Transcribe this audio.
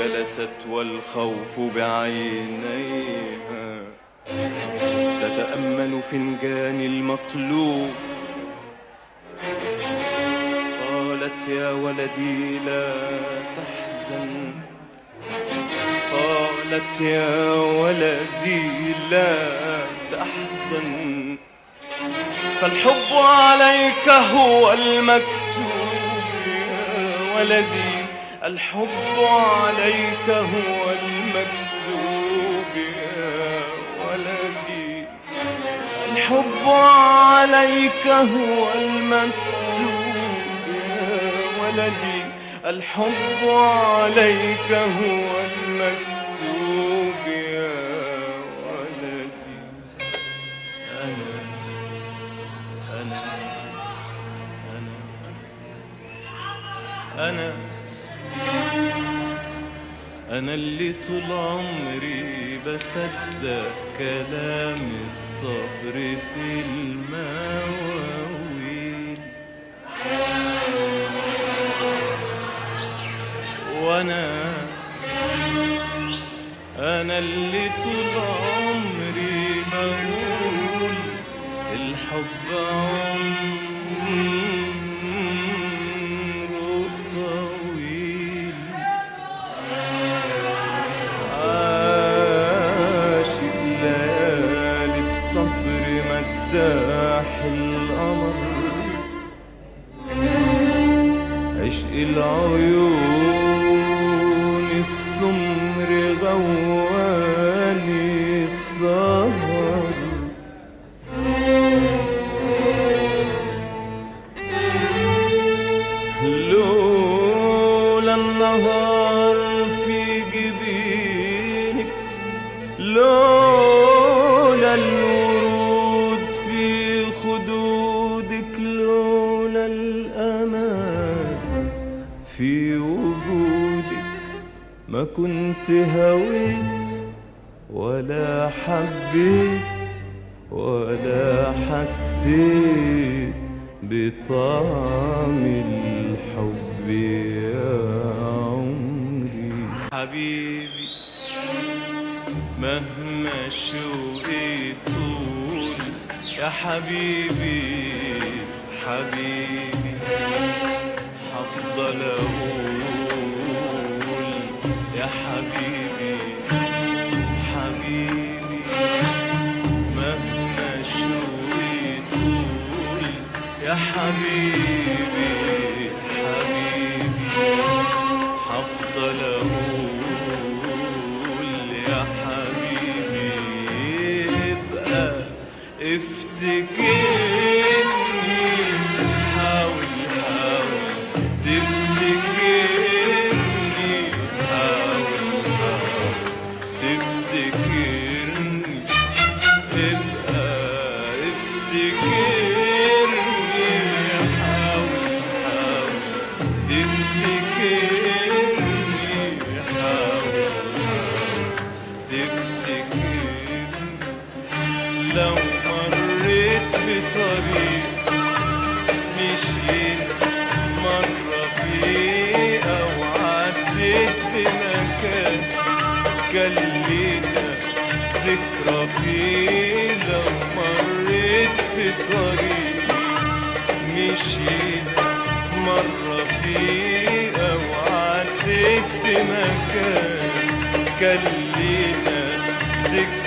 جلست والخوف بعينيها تتأمل فنجان المقلوب. قالت يا ولدي لا تحزن، قالت يا ولدي لا تحزن، فالحب عليك هو المكتوب يا ولدي، الحب عليك هو المكتوب يا ولدي، الحب عليك هو المكتوب يا ولدي، الحب عليك هو المكتوب يا ولدي. أنا اللي طول عمري بصدق كلام الصبر في المواويل، أنا اللي طول عمري بقول الحب عمره طويل، عاشق ليالي الصبر مداح القمر، عشق العيون السمر غواني السهر، لولا النهار في جبينك، لولا الورود في خدودك، لولا الأمان في وجودك، ما كنت هويت ولا حبيت ولا حسيت بطعم الحب يا عمري. حبيبي مهما شوقي طول يا حبيبي، حبيبي هفضل اقول يا حبيبي، حبيبي مهما شوقي طول يا حبيبي، حبيبي هفضل اقول يا حبيبي. ابقى افتكرني، حاول حاول تفتكرني، حاول حاول تفتكرني، ابقى افتكرني، حاول حاول تفتكرني، حاول حاول تفتكرني. لو مريت في طريق مشيت مرة فيه أو عديت بمكان كان لينا ذكرى فيه، لو مريت في طريق مشيت مرة فيه أو عديت بمكان كان لينا ذكرى